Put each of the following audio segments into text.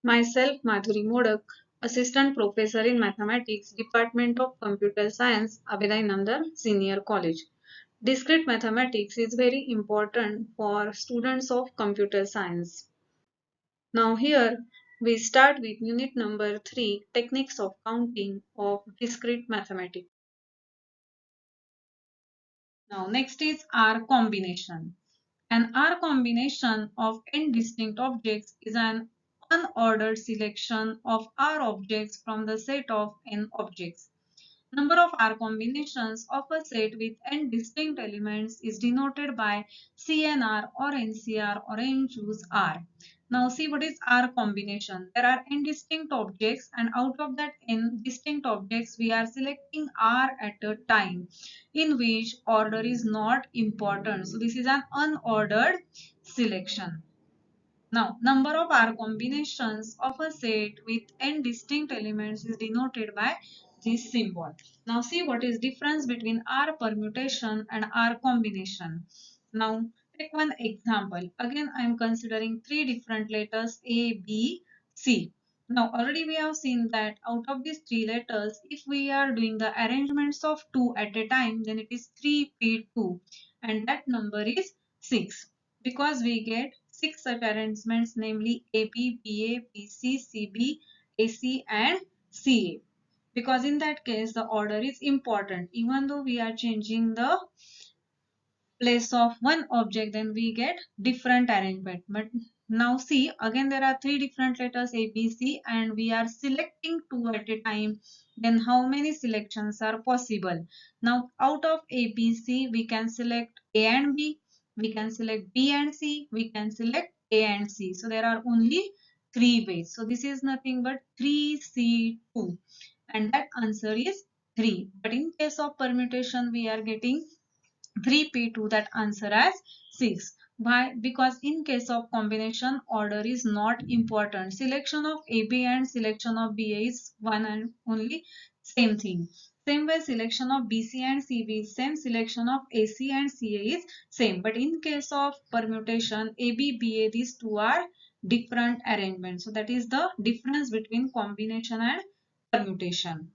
Myself, Madhuri Modak, Assistant Professor in Mathematics, Department of Computer Science, Abhidayananda Senior College. Discrete mathematics is very important for students of computer science. Now here we start with unit number 3, Techniques of Counting of Discrete Mathematics. Now next is R combination. An R combination of n distinct objects is an unordered selection of R objects from the set of n objects. Number of R combinations of a set with n distinct elements is denoted by CNR or NCR or n choose R. Now see what is R combination. There are n distinct objects and out of that n distinct objects we are selecting R at a time in which order is not important. So this is an unordered selection. Now, number of R combinations of a set with n distinct elements is denoted by this symbol. Now, see what is difference between R permutation and R combination. Now, take one example. Again, I am considering three different letters A, B, C. Now, already we have seen that out of these three letters, if we are doing the arrangements of 2 at a time, then it is 3P2 and that number is 6 because we get 6 such arrangements, namely AB, BA, BC, CB, AC and CA. Because in that case the order is important. Even though we are changing the place of one object, then we get different arrangement. But now see, again there are three different letters A, B, C and we are selecting two at a time. Then how many selections are possible? Now out of A, B, C we can select A and B, we can select B and C, we can select A and C. So there are only three ways. So this is nothing but 3C2 and that answer is 3. But in case of permutation we are getting 3P2 that answer as 6. Why? Because in case of combination order is not important. Selection of AB and selection of BA is one and only same thing. Same way selection of BC and CB is same, selection of AC and CA is same. But in case of permutation AB, BA these two are different arrangements. So that is the difference between combination and permutation.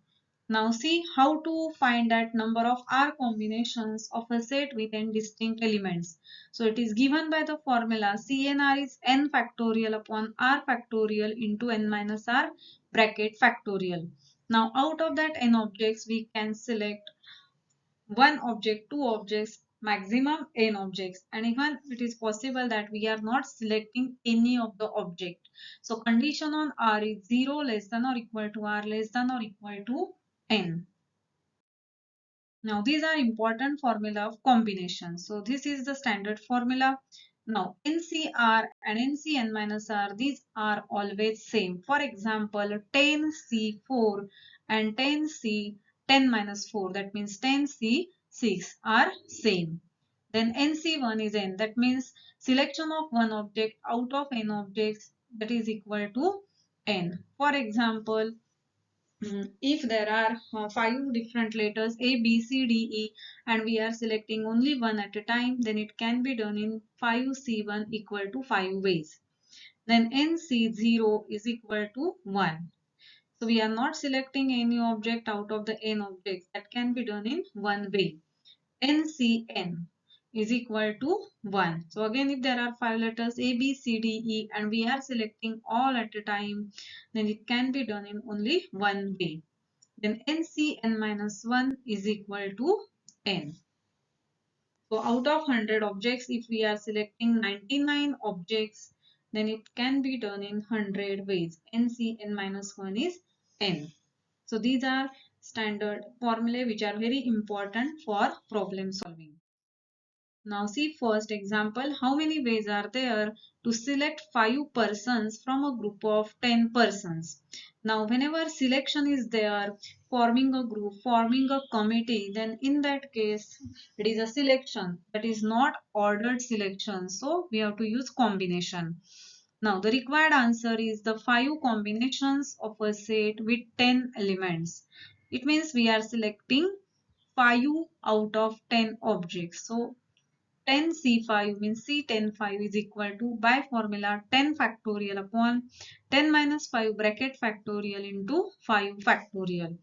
Now see how to find that number of R combinations of a set with n distinct elements. So it is given by the formula CNR is n factorial upon R factorial into n minus R bracket factorial. Now out of that n objects we can select one object, two objects, maximum n objects, and even it is possible that we are not selecting any of the object. So condition on R is 0 less than or equal to R less than or equal to n. Now these are important formula of combination. So this is the standard formula. Now NCR and NCn minus R, these are always same. For example, 10C4 and 10C 10 minus 4, that means 10C6 are same. Then NC1 is n, that means selection of one object out of n objects, that is equal to n. For example, if there are five different letters A, B, C, D, E and we are selecting only one at a time, then it can be done in 5C1 equal to 5 ways. Then NC0 is equal to 1. So we are not selecting any object out of the n objects. That can be done in one way. NCN is equal to 1. So again, if there are five letters A, B, C, D, E and we are selecting all at a time, then it can be done in only one way. Then NCn minus 1 is equal to n. So out of 100 objects, if we are selecting 99 objects, then it can be done in 100 ways. NCn minus 1 is n. So these are standard formulae which are very important for problem solving. Now see first example, how many ways are there to select 5 persons from a group of 10 persons. Now whenever selection is there, forming a group, forming a committee, then in that case it is a selection, that is not ordered selection. So we have to use combination. Now the required answer is the 5 combinations of a set with 10 elements. It means we are selecting 5 out of 10 objects. So 10 C5 means C10 5 is equal to, by formula, 10 factorial upon 10 minus 5 bracket factorial into 5 factorial,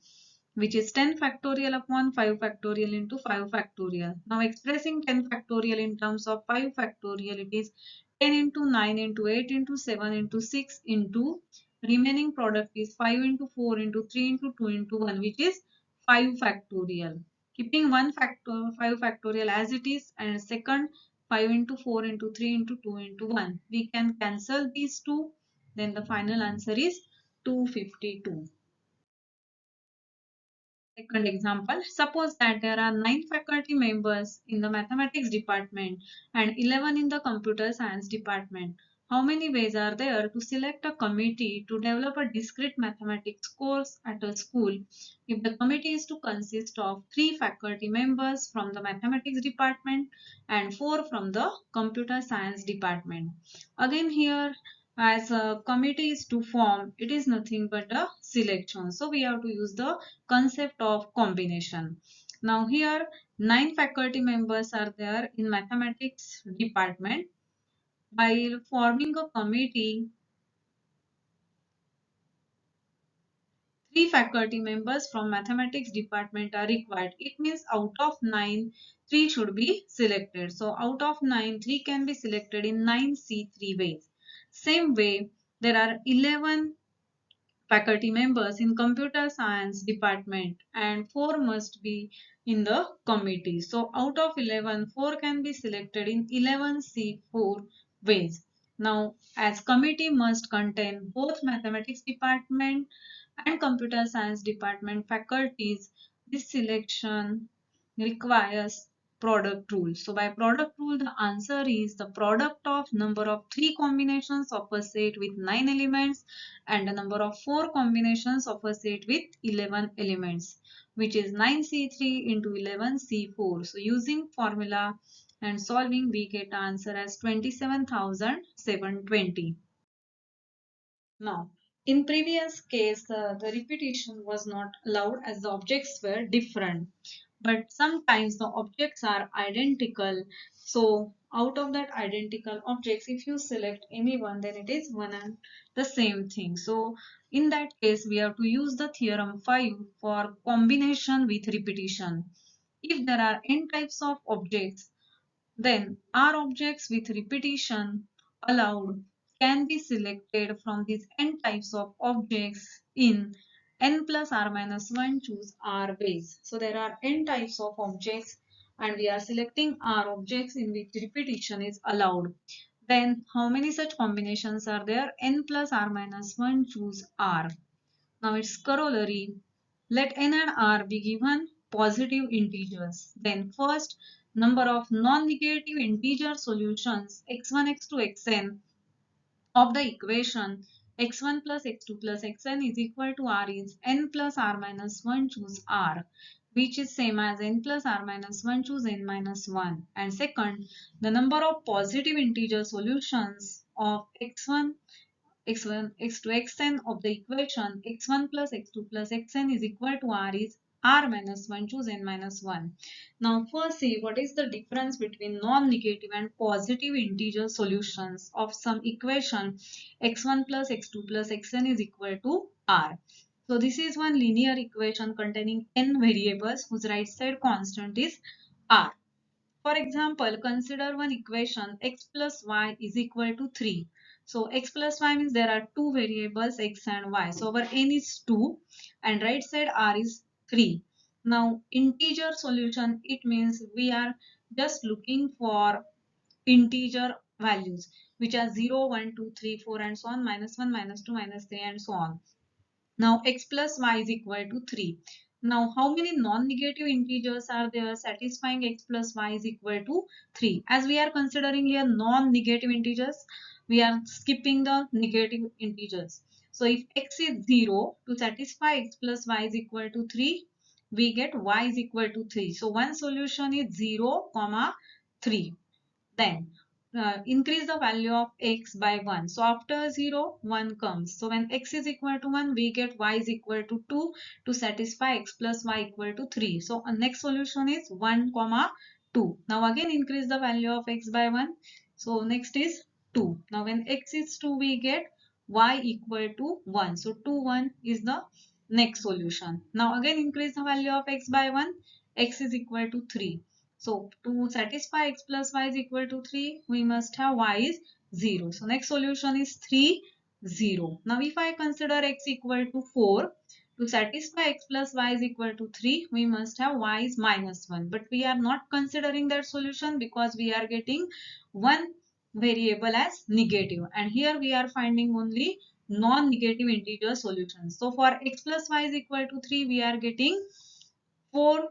which is 10 factorial upon 5 factorial into 5 factorial. Now expressing 10 factorial in terms of 5 factorial, it is 10 into 9 into 8 into 7 into 6 into remaining product is 5 into 4 into 3 into 2 into 1, which is 5 factorial. Keeping one factor 5 factorial as it is, and second 5 into 4 into 3 into 2 into 1, we can cancel these two. Then the final answer is 252. Second example, suppose that there are 9 faculty members in the mathematics department and 11 in the computer science department. How many ways are there to select a committee to develop a discrete mathematics course at a school if the committee is to consist of 3 faculty members from the mathematics department and 4 from the computer science department? Again here, as a committee is to form, it is nothing but a selection. So we have to use the concept of combination. Now here 9 faculty members are there in mathematics department. By forming a committee, 3 faculty members from mathematics department are required. It means out of 9, 3 should be selected. So out of 9, 3 can be selected in 9C3 ways. Same way, there are 11 faculty members in computer science department and 4 must be in the committee. So out of 11, 4 can be selected in 11C4 ways. Now as committee must contain both mathematics department and computer science department faculties, this selection requires product rule. So by product rule, the answer is the product of number of 3 combinations of a set with 9 elements and the number of 4 combinations of a set with 11 elements, which is 9C3 into 11C4. So using formula and solving, we get answer as 27,720. Now, in previous case, the repetition was not allowed as the objects were different. But sometimes the objects are identical. So out of that identical objects, if you select any one, then it is one and the same thing. So in that case, we have to use the theorem 5 for combination with repetition. If there are n types of objects, then R objects with repetition allowed can be selected from these n types of objects in n plus r minus 1 choose R ways. So there are n types of objects and we are selecting R objects in which repetition is allowed. Then how many such combinations are there? N plus r minus 1 choose R. Now its corollary, let n and r be given positive integers. Then first, number of non-negative integer solutions x1, x2, xn of the equation x1 plus x2 plus xn is equal to r is n plus r minus 1 choose r, which is same as n plus r minus 1 choose n minus 1. And second, the number of positive integer solutions of x1, x2, xn of the equation x1 plus x2 plus xn is equal to r is r minus 1 choose n minus 1. Now first see what is the difference between non-negative and positive integer solutions of some equation x1 plus x2 plus xn is equal to r. So this is one linear equation containing n variables whose right side constant is r. For example, consider one equation x plus y is equal to 3. So x plus y means there are two variables x and y. So our n is 2 and right side r is 3. Now integer solution, it means we are just looking for integer values which are 0, 1, 2, 3, 4 and so on, minus 1, minus 2, minus 3 and so on. Now x plus y is equal to 3. Now how many non-negative integers are there satisfying x plus y is equal to 3? As we are considering here non-negative integers, we are skipping the negative integers. So if x is 0, to satisfy x plus y is equal to 3, we get y is equal to 3. So one solution is 0, 3. Then increase the value of x by 1. So after 0, 1 comes. So when x is equal to 1, we get y is equal to 2 to satisfy x plus y equal to 3. So our next solution is 1, 2. Now again increase the value of x by 1. So next is 2. Now when x is 2, we get y equal to 1. So 2, 1 is the next solution. Now again increase the value of x by 1. X is equal to 3. So to satisfy x plus y is equal to 3, we must have y is 0. So next solution is 3, 0. Now if I consider x equal to 4, to satisfy x plus y is equal to 3, we must have y is minus 1. But we are not considering that solution because we are getting one variable as negative. And here we are finding only non-negative integer solutions. So for x plus y is equal to 3, we are getting 4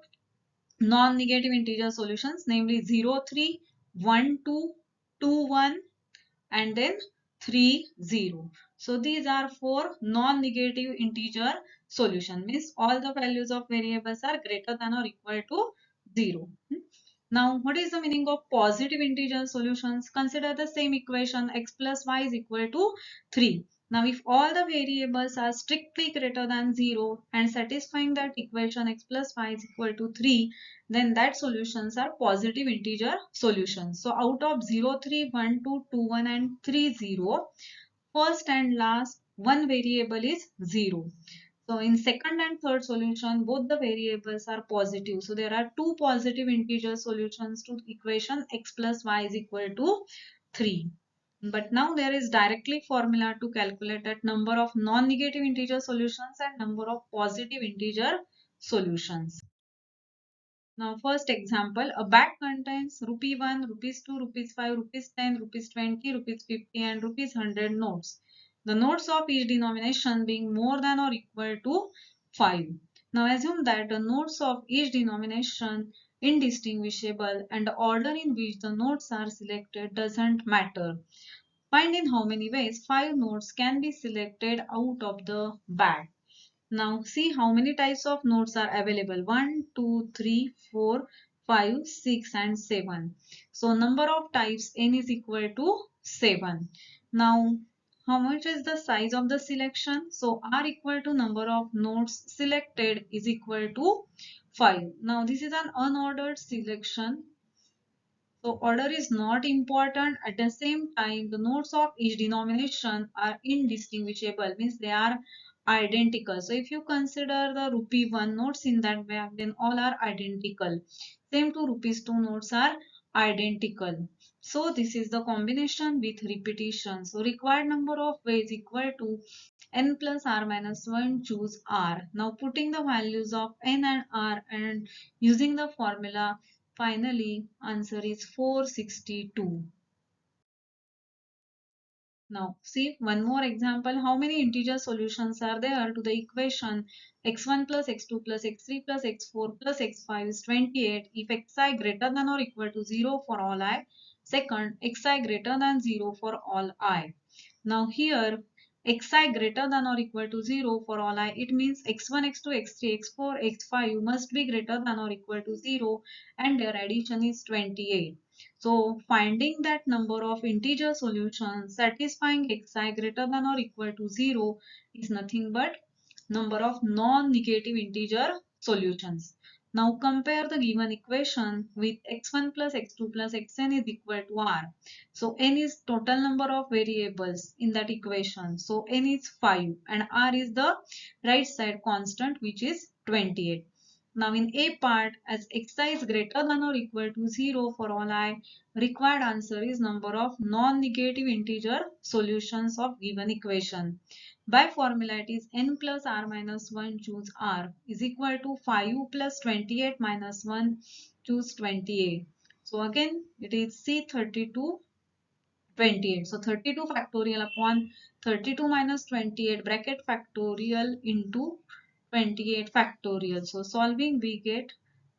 non-negative integer solutions, namely 0, 3, 1, 2, 2, 1, and then 3, 0. So these are four non-negative integer solution, means all the values of variables are greater than or equal to 0. Now what is the meaning of positive integer solutions? Consider the same equation, x plus y is equal to 3. Now if all the variables are strictly greater than 0 and satisfying that equation x plus y is equal to 3, then that solutions are positive integer solutions. So out of 0, 3, 1, 2, 2, 1 and 3, 0, first and last one variable is 0. So in second and third solution, both the variables are positive. So there are two positive integer solutions to equation x plus y is equal to 3. But now there is directly formula to calculate that number of non-negative integer solutions and number of positive integer solutions. Now first example, a bag contains rupee 1, rupees 2, rupees 5, rupees 10, rupees 20, rupees 50 and rupees 100 notes. The notes of each denomination being more than or equal to 5. Now assume that the notes of each denomination indistinguishable and the order in which the notes are selected doesn't matter. Find in how many ways 5 notes can be selected out of the bag. Now see how many types of notes are available. 1, 2, 3, 4, 5, 6 and 7. So number of types n is equal to 7. Now how much is the size of the selection? So r equal to number of notes selected is equal to 5. Now this is an unordered selection. So order is not important. At the same time, the notes of each denomination are indistinguishable, means they are identical. So if you consider the rupee 1 notes in that bag, then all are identical. Same to rupees 2 notes are identical. So this is the combination with repetition. So required number of ways equal to n plus r minus 1, choose r. Now putting the values of n and r and using the formula, finally, answer is 462. Now, see one more example. How many integer solutions are there to the equation x1 plus x2 plus x3 plus x4 plus x5 is 28 if xi greater than or equal to 0 for all I. Second, xi greater than 0 for all I. Now here xi greater than or equal to 0 for all I, it means x1, x2, x3, x4, x5 must be greater than or equal to 0 and their addition is 28. So finding that number of integer solutions satisfying xi greater than or equal to 0 is nothing but number of non-negative integer solutions. Now compare the given equation with x1 plus x2 plus xn is equal to r. So n is total number of variables in that equation. So n is 5 and r is the right side constant which is 28. Now in A part, as xi is greater than or equal to 0 for all I, required answer is number of non-negative integer solutions of given equation. By formula, it is n plus r minus 1, choose r, is equal to 5 plus 28 minus 1, choose 28. So again, it is C32, 28. So 32 factorial upon 32 minus 28 bracket factorial into 28 factorial. So solving we get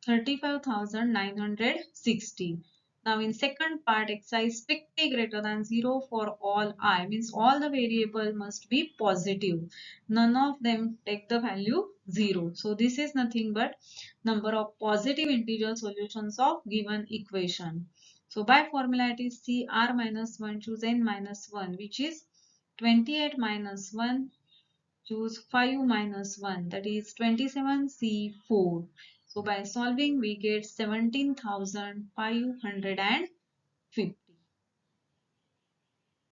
35,960. Now in second part, xi is strictly greater than 0 for all I, means all the variable must be positive. None of them take the value 0. So this is nothing but number of positive integer solutions of given equation. So by formula it is CR minus 1, choose n minus 1, which is 28 minus 1, choose 5 minus 1, that is 27C4. So by solving we get 17,550.